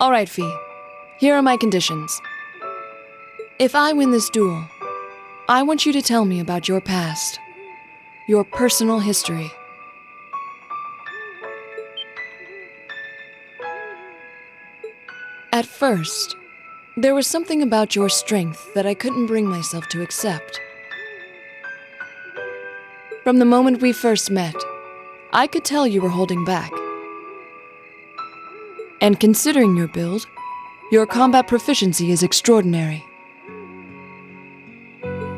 Alright, Fee. Here are my conditions. If I win this duel, I want you to tell me about your past. Your personal history. At first, there was something about your strength that I couldn't bring myself to accept. From the moment we first met, I could tell you were holding back. And considering your build, your combat proficiency is extraordinary.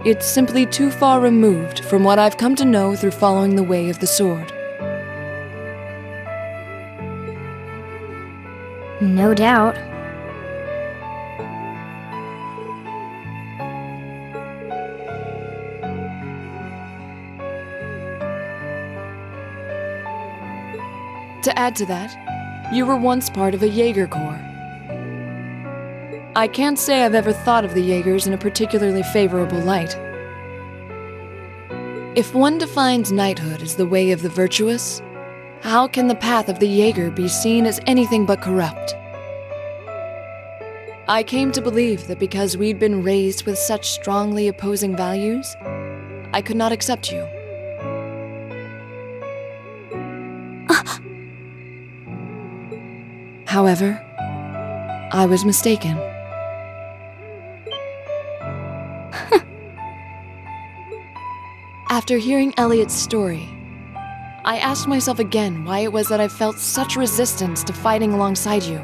It's simply too far removed from what I've come to know through following the way of the sword. No doubt. To add to that, you were once part of a Jaeger Corps. I can't say I've ever thought of the Jaegers in a particularly favorable light. If one defines knighthood as the way of the virtuous, how can the path of the Jaeger be seen as anything but corrupt? I came to believe that because we'd been raised with such strongly opposing values, I could not accept you. However, I was mistaken. After hearing Elliot's story, I asked myself again why it was that I felt such resistance to fighting alongside you.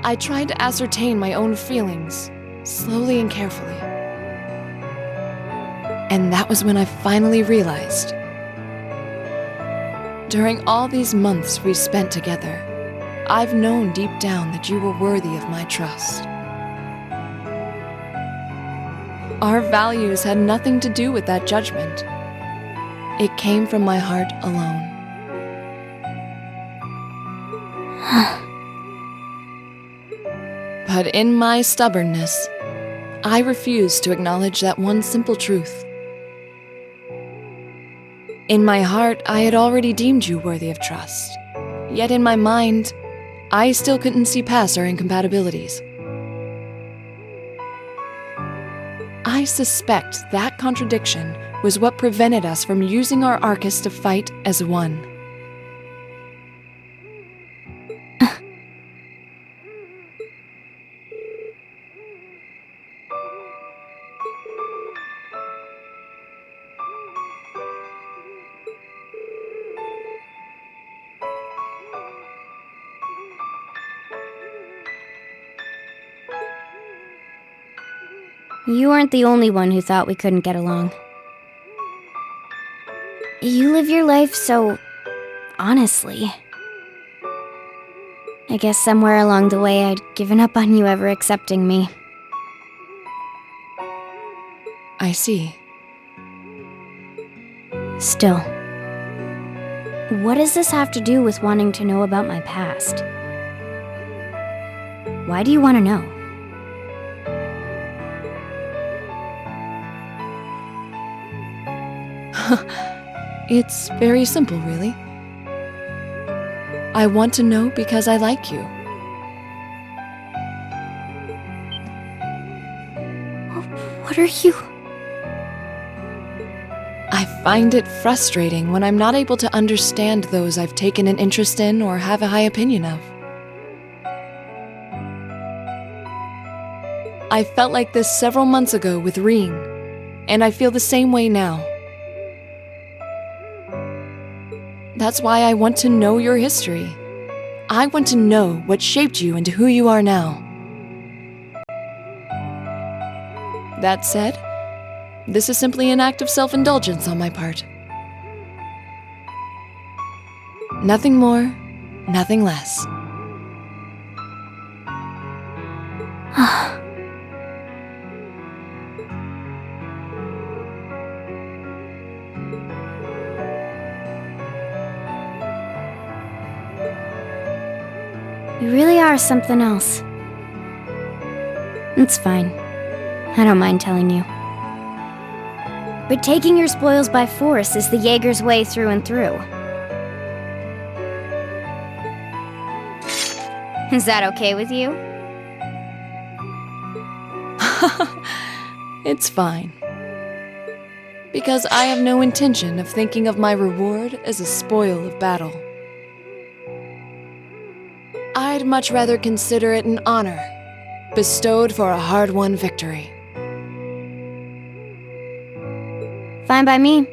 I tried to ascertain my own feelings, slowly and carefully. And that was when I finally realized. During all these months we spent together, I've known deep down that you were worthy of my trust. Our values had nothing to do with that judgment. It came from my heart alone. But in my stubbornness, I refused to acknowledge that one simple truth. In my heart, I had already deemed you worthy of trust. Yet in my mind, I still couldn't see past our incompatibilities. I suspect that contradiction was what prevented us from using our Arcus to fight as one. You weren't the only one who thought we couldn't get along. You live your life so honestly. I guess somewhere along the way I'd given up on you ever accepting me. I see. Still, what does this have to do with wanting to know about my past? Why do you want to know? It's very simple, really. I want to know because I like you. What are you? I find it frustrating when I'm not able to understand those I've taken an interest in or have a high opinion of. I felt like this several months ago with Reen, and I feel the same way now. That's why I want to know your history. I want to know what shaped you into who you are now. That said, this is simply an act of self-indulgence on my part. Nothing more, nothing less. You really are something else. It's fine. I don't mind telling you. But taking your spoils by force is the Jaeger's way through and through. Is that okay with you? It's fine. Because I have no intention of thinking of my reward as a spoil of battle. I'd much rather consider it an honor, bestowed for a hard-won victory. Fine by me.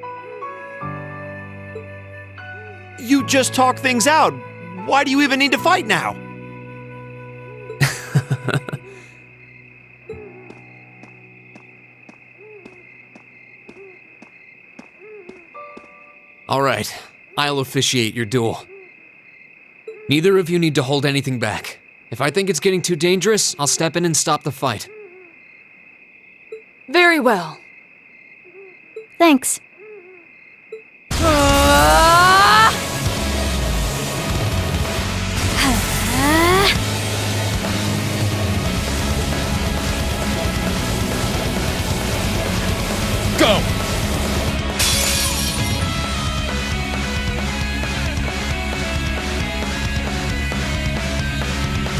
You just talk things out. Why do you even need to fight now? Alright, I'll officiate your duel. Neither of you need to hold anything back. If I think it's getting too dangerous, I'll step in and stop the fight. Very well. Thanks. Go!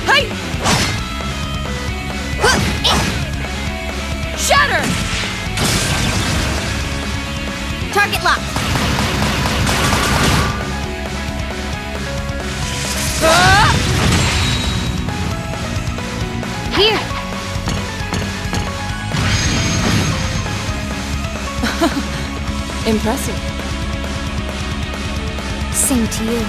Hey! Shatter! Target locked. Here. Impressive. Same to you.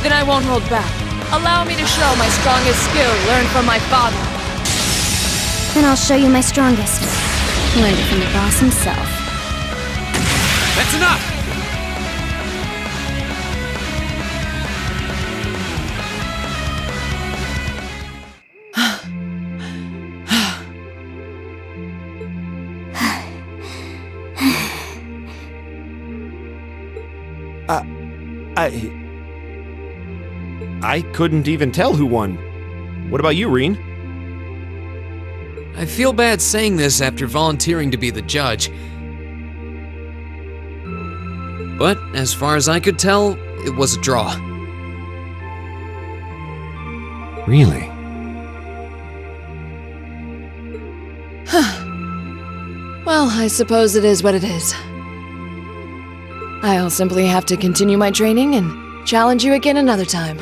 Then I won't hold back. Allow me to show my strongest skill learned from my father. Then I'll show you my strongest. Learned it from the boss himself. That's enough! I couldn't even tell who won. What about you, Reen? I feel bad saying this after volunteering to be the judge. But as far as I could tell, it was a draw. Really? Well, I suppose it is what it is. I'll simply have to continue my training and challenge you again another time.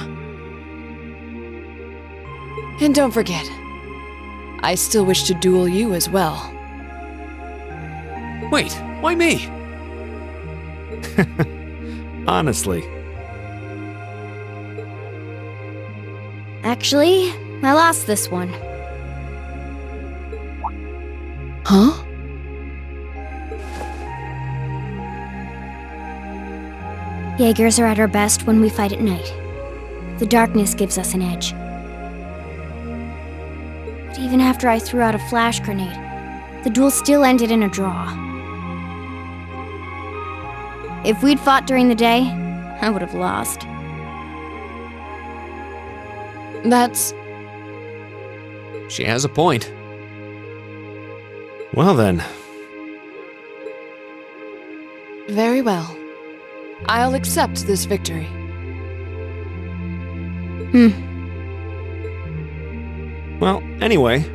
And don't forget, I still wish to duel you as well. Wait, why me? Honestly. Actually, I lost this one. Huh? Jaegers are at our best when we fight at night. The darkness gives us an edge. But even after I threw out a flash grenade, the duel still ended in a draw. If we'd fought during the day, I would have lost. That's... She has a point. Well then. very well. I'll accept this victory. Well, anyway.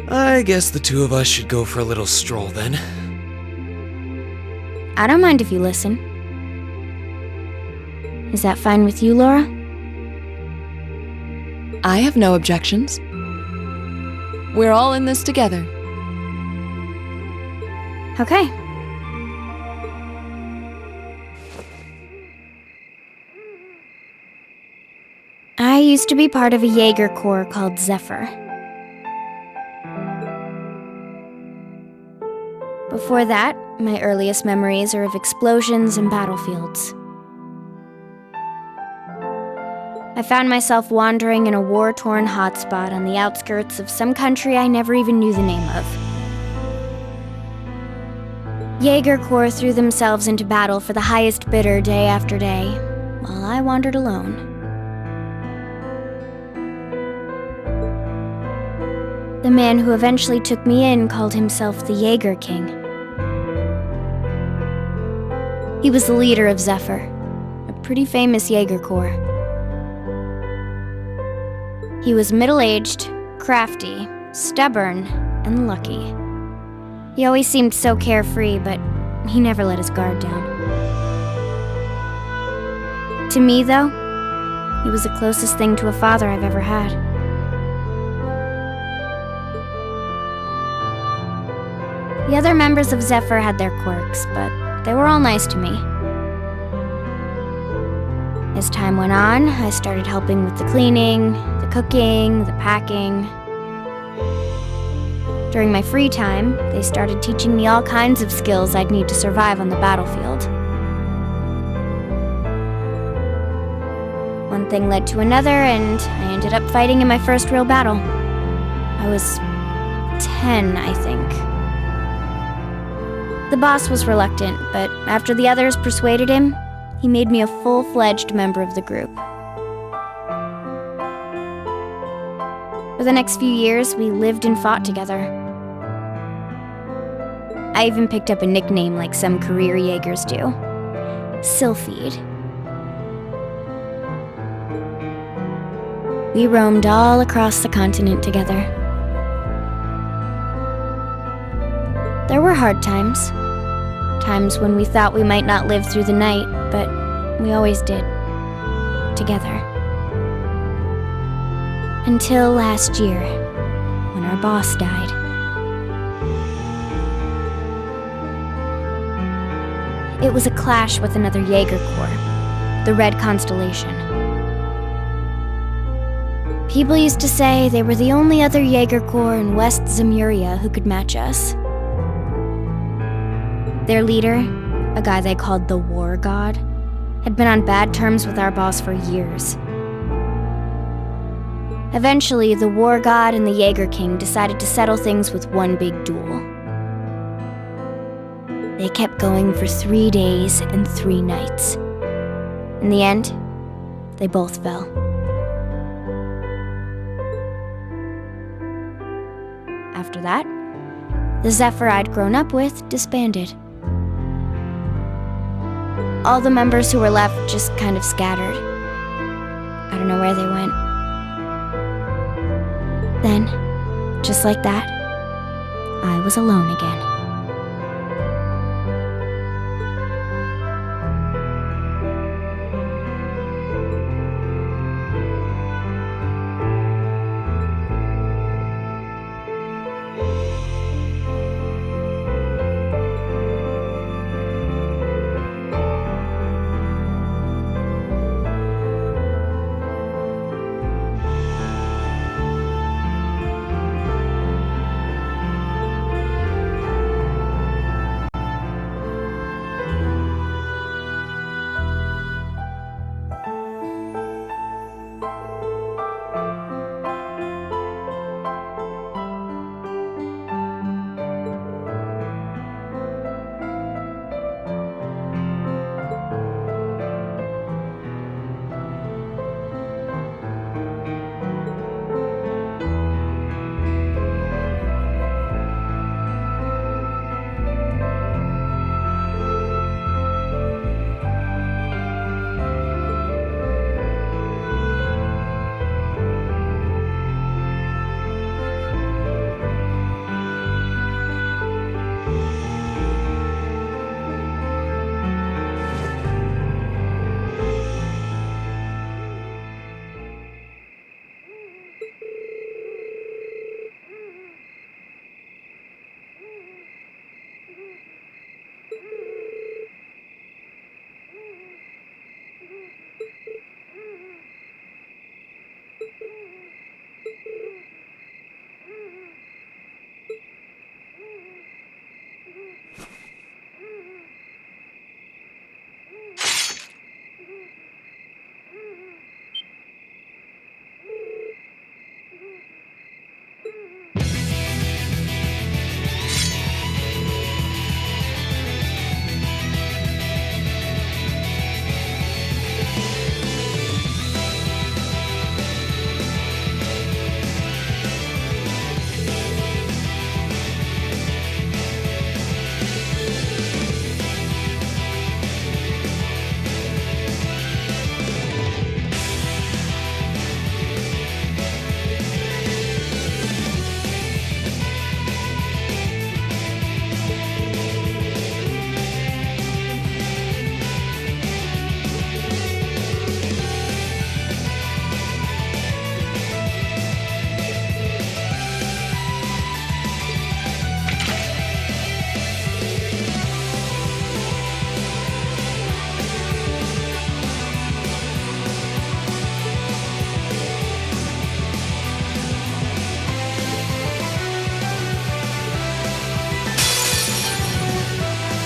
I guess the two of us should go for a little stroll then. I don't mind if you listen. Is that fine with you, Laura? I have no objections. We're all in this together. Okay. I used to be part of a Jaeger Corps called Zephyr. Before that, my earliest memories are of explosions and battlefields. I found myself wandering in a war-torn hotspot on the outskirts of some country I never even knew the name of. Jaeger Corps threw themselves into battle for the highest bidder day after day, while I wandered alone. The man who eventually took me in called himself the Jaeger King. He was the leader of Zephyr, a pretty famous Jaeger Corps. He was middle-aged, crafty, stubborn, and lucky. He always seemed so carefree, but he never let his guard down. To me, though, he was the closest thing to a father I've ever had. The other members of Zephyr had their quirks, but they were all nice to me. As time went on, I started helping with the cleaning, the cooking, the packing. During my free time, they started teaching me all kinds of skills I'd need to survive on the battlefield. One thing led to another, and I ended up fighting in my first real battle. I was 10, I think. The boss was reluctant, but after the others persuaded him, he made me a full-fledged member of the group. For the next few years, we lived and fought together. I even picked up a nickname like some career Jaegers do. Sylphide. We roamed all across the continent together. There were hard times. Times when we thought we might not live through the night, but we always did. Together. Until last year, when our boss died. It was a clash with another Jaeger Corps, the Red Constellation. People used to say they were the only other Jaeger Corps in West Zemuria who could match us. Their leader, a guy they called the War God, had been on bad terms with our boss for years. Eventually, the War God and the Jaeger King decided to settle things with one big duel. They kept going for 3 days and 3 nights. In the end, they both fell. After that, the Zephyr I'd grown up with disbanded. All the members who were left just kind of scattered. I don't know where they went. Then, just like that, I was alone again.